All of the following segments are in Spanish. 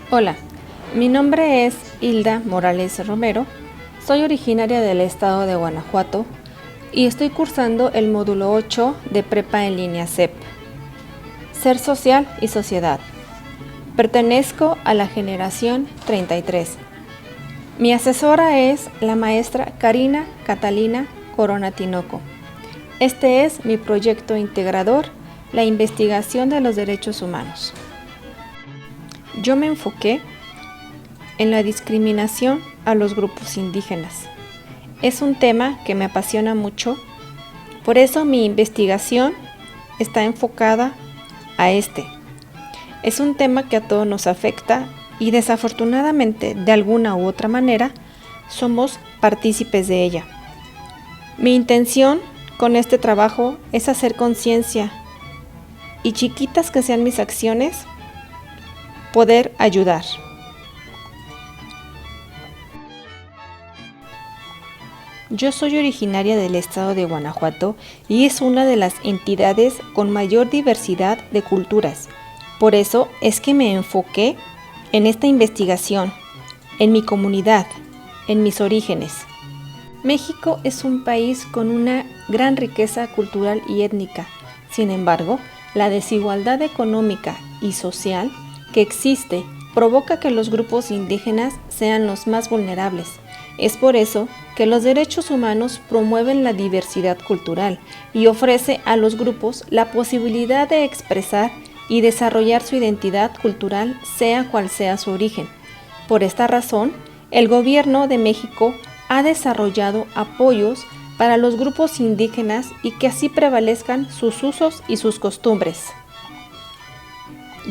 Hola, mi nombre es Hilda Morales Romero, soy originaria del estado de Guanajuato y estoy cursando el módulo 8 de Prepa en línea CEP. Ser social y sociedad. Pertenezco a la generación 33. Mi asesora es la maestra Karina Catalina Corona Tinoco. Este es mi proyecto integrador, la investigación de los derechos humanos. Yo me enfoqué en la discriminación a los grupos indígenas. Es un tema que me apasiona mucho, por eso mi investigación está enfocada a este. Es un tema que a todos nos afecta y desafortunadamente, de alguna u otra manera, somos partícipes de ella. Mi intención con este trabajo es hacer conciencia y, chiquitas que sean mis acciones, poder ayudar. Yo soy originaria del estado de Guanajuato y es una de las entidades con mayor diversidad de culturas. Por eso es que me enfoqué en esta investigación, en mi comunidad, en mis orígenes. México es un país con una gran riqueza cultural y étnica. Sin embargo, la desigualdad económica y social que existe provoca que los grupos indígenas sean los más vulnerables. Es por eso que los derechos humanos promueven la diversidad cultural y ofrece a los grupos la posibilidad de expresar y desarrollar su identidad cultural, sea cual sea su origen. Por esta razón, el Gobierno de México ha desarrollado apoyos para los grupos indígenas y que así prevalezcan sus usos y sus costumbres.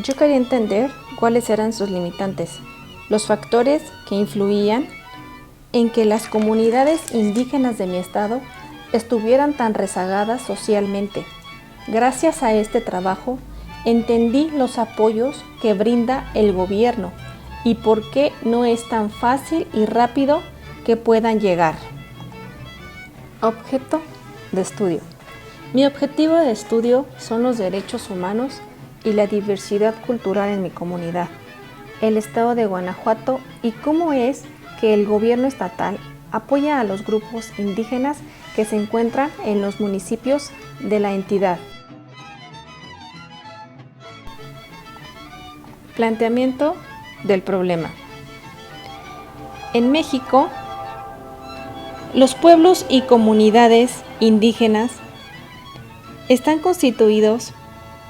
Yo quería entender cuáles eran sus limitantes, los factores que influían en que las comunidades indígenas de mi estado estuvieran tan rezagadas socialmente. Gracias a este trabajo, entendí los apoyos que brinda el gobierno y por qué no es tan fácil y rápido que puedan llegar. Objeto de estudio. Mi objetivo de estudio son los derechos humanos y la diversidad cultural en mi comunidad, el estado de Guanajuato, y cómo es que el gobierno estatal apoya a los grupos indígenas que se encuentran en los municipios de la entidad. Planteamiento del problema. En México, los pueblos y comunidades indígenas están constituidos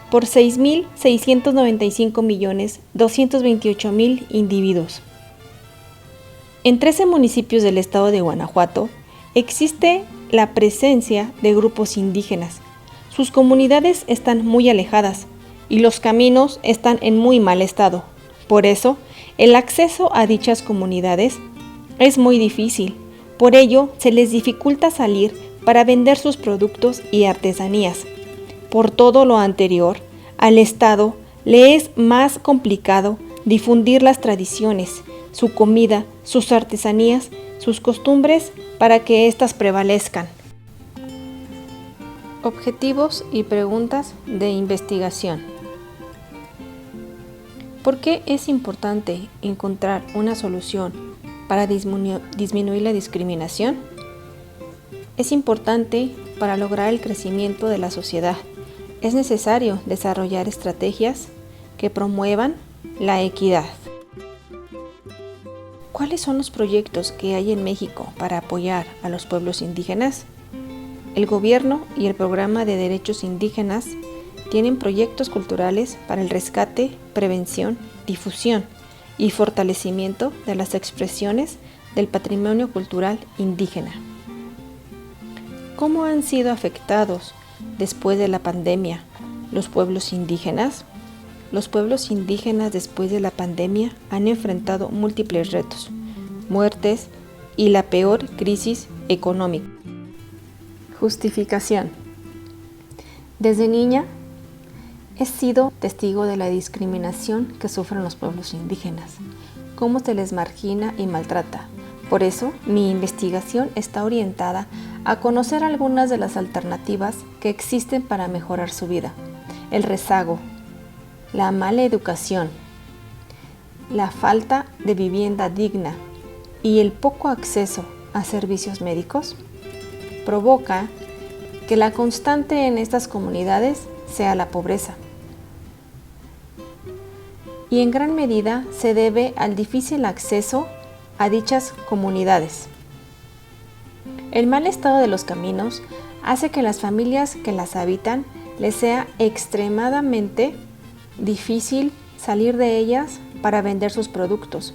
por 6.695.228.000 individuos. En 13 municipios del estado de Guanajuato existe la presencia de grupos indígenas. Sus comunidades están muy alejadas y los caminos están en muy mal estado. Por eso, el acceso a dichas comunidades es muy difícil. Por ello, se les dificulta salir para vender sus productos y artesanías. Por todo lo anterior, al Estado le es más complicado difundir las tradiciones, su comida, sus artesanías, sus costumbres para que éstas prevalezcan. Objetivos y preguntas de investigación. ¿Por qué es importante encontrar una solución para disminuir la discriminación? Es importante para lograr el crecimiento de la sociedad. Es necesario desarrollar estrategias que promuevan la equidad. ¿Cuáles son los proyectos que hay en México para apoyar a los pueblos indígenas? El gobierno y el programa de derechos indígenas tienen proyectos culturales para el rescate, prevención, difusión y fortalecimiento de las expresiones del patrimonio cultural indígena. ¿Cómo han sido afectados después de la pandemia los pueblos indígenas? Los pueblos indígenas después de la pandemia han enfrentado múltiples retos, muertes y la peor crisis económica. Justificación. Desde niña he sido testigo de la discriminación que sufren los pueblos indígenas, cómo se les margina y maltrata. Por eso, mi investigación está orientada a conocer algunas de las alternativas que existen para mejorar su vida. El rezago, la mala educación, la falta de vivienda digna y el poco acceso a servicios médicos provoca que la constante en estas comunidades sea la pobreza. Y en gran medida se debe al difícil acceso a dichas comunidades. El mal estado de los caminos hace que las familias que las habitan les sea extremadamente difícil salir de ellas para vender sus productos,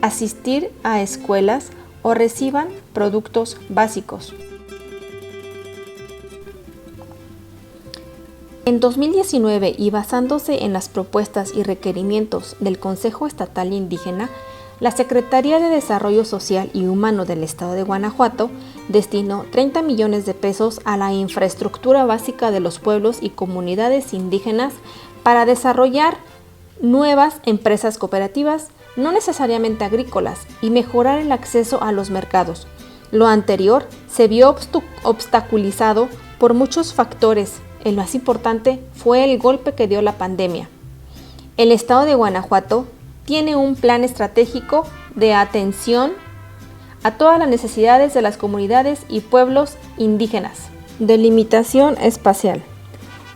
asistir a escuelas o reciban productos básicos. En 2019, y basándose en las propuestas y requerimientos del Consejo Estatal Indígena, la Secretaría de Desarrollo Social y Humano del Estado de Guanajuato destinó 30 millones de pesos a la infraestructura básica de los pueblos y comunidades indígenas para desarrollar nuevas empresas cooperativas, no necesariamente agrícolas, y mejorar el acceso a los mercados. Lo anterior se vio obstaculizado por muchos factores. El más importante fue el golpe que dio la pandemia. El Estado de Guanajuato tiene un plan estratégico de atención a todas las necesidades de las comunidades y pueblos indígenas. Delimitación espacial.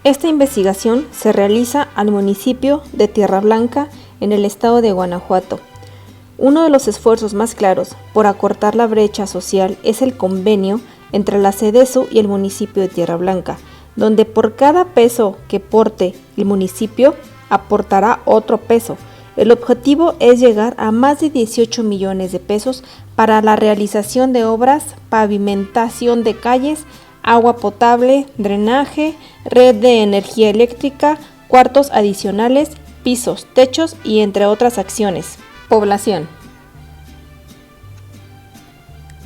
Esta investigación se realiza al municipio de Tierra Blanca en el estado de Guanajuato. Uno de los esfuerzos más claros por acortar la brecha social es el convenio entre la SEDESU y el municipio de Tierra Blanca, donde por cada peso que porte el municipio aportará otro peso. El objetivo es llegar a más de 18 millones de pesos para la realización de obras, pavimentación de calles, agua potable, drenaje, red de energía eléctrica, cuartos adicionales, pisos, techos y entre otras acciones. Población.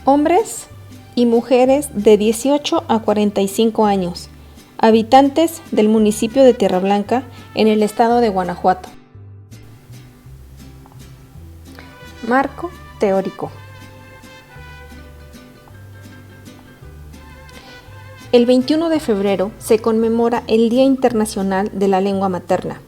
Hombres y mujeres de 18 a 45 años. Habitantes del municipio de Tierra Blanca en el estado de Guanajuato. Marco teórico. El 21 de febrero se conmemora el Día Internacional de la Lengua Materna,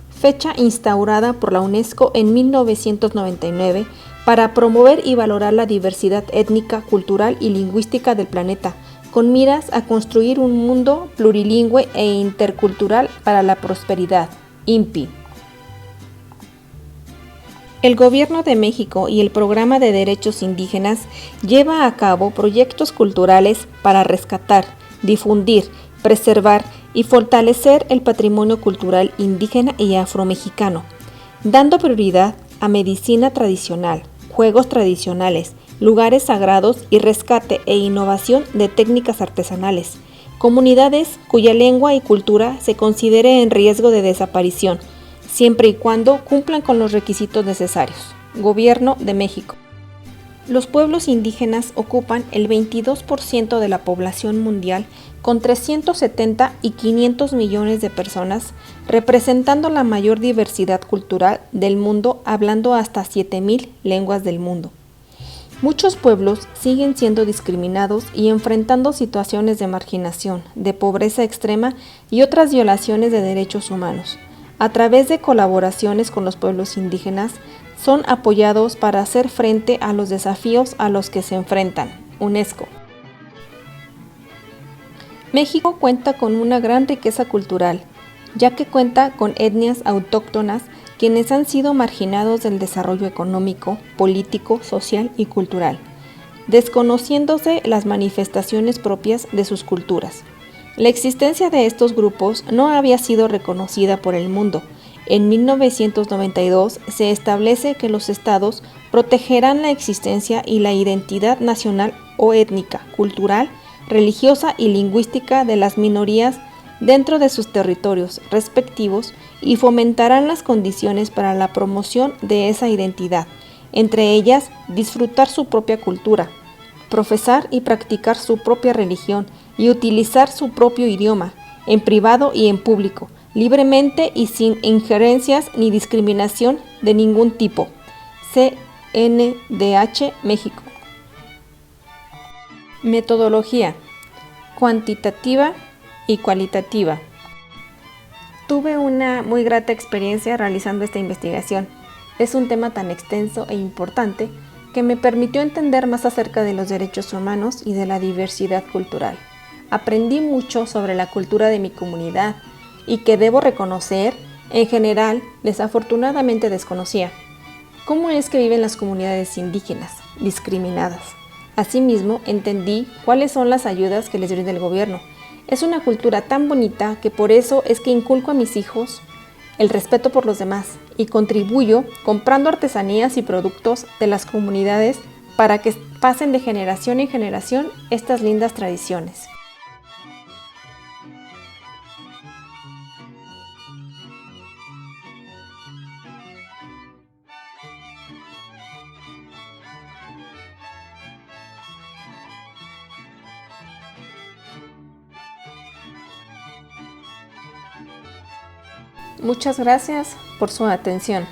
fecha instaurada por la UNESCO en 1999 para promover y valorar la diversidad étnica, cultural y lingüística del planeta, con miras a construir un mundo plurilingüe e intercultural para la prosperidad. INPI. El Gobierno de México y el Programa de Derechos Indígenas lleva a cabo proyectos culturales para rescatar, difundir, preservar y fortalecer el patrimonio cultural indígena y afromexicano, dando prioridad a medicina tradicional, juegos tradicionales, lugares sagrados y rescate e innovación de técnicas artesanales, comunidades cuya lengua y cultura se considere en riesgo de desaparición, siempre y cuando cumplan con los requisitos necesarios. Gobierno de México. Los pueblos indígenas ocupan el 22% de la población mundial, con 370 y 500 millones de personas, representando la mayor diversidad cultural del mundo, hablando hasta 7,000 lenguas del mundo. Muchos pueblos siguen siendo discriminados y enfrentando situaciones de marginación, de pobreza extrema y otras violaciones de derechos humanos. A través de colaboraciones con los pueblos indígenas, son apoyados para hacer frente a los desafíos a los que se enfrentan. UNESCO. México cuenta con una gran riqueza cultural, ya que cuenta con etnias autóctonas quienes han sido marginados del desarrollo económico, político, social y cultural, desconociéndose las manifestaciones propias de sus culturas. La existencia de estos grupos no había sido reconocida por el mundo. En 1992 se establece que los estados protegerán la existencia y la identidad nacional o étnica, cultural, religiosa y lingüística de las minorías dentro de sus territorios respectivos y fomentarán las condiciones para la promoción de esa identidad, entre ellas disfrutar su propia cultura, profesar y practicar su propia religión y utilizar su propio idioma, en privado y en público, libremente y sin injerencias ni discriminación de ningún tipo. CNDH México. Metodología cuantitativa y cualitativa. Tuve una muy grata experiencia realizando esta investigación. Es un tema tan extenso e importante que me permitió entender más acerca de los derechos humanos y de la diversidad cultural. Aprendí mucho sobre la cultura de mi comunidad y que debo reconocer, en general, desafortunadamente desconocía. ¿Cómo es que viven las comunidades indígenas, discriminadas? Asimismo, entendí cuáles son las ayudas que les brinda el gobierno. Es una cultura tan bonita que por eso es que inculco a mis hijos el respeto por los demás y contribuyo comprando artesanías y productos de las comunidades para que pasen de generación en generación estas lindas tradiciones. Muchas gracias por su atención.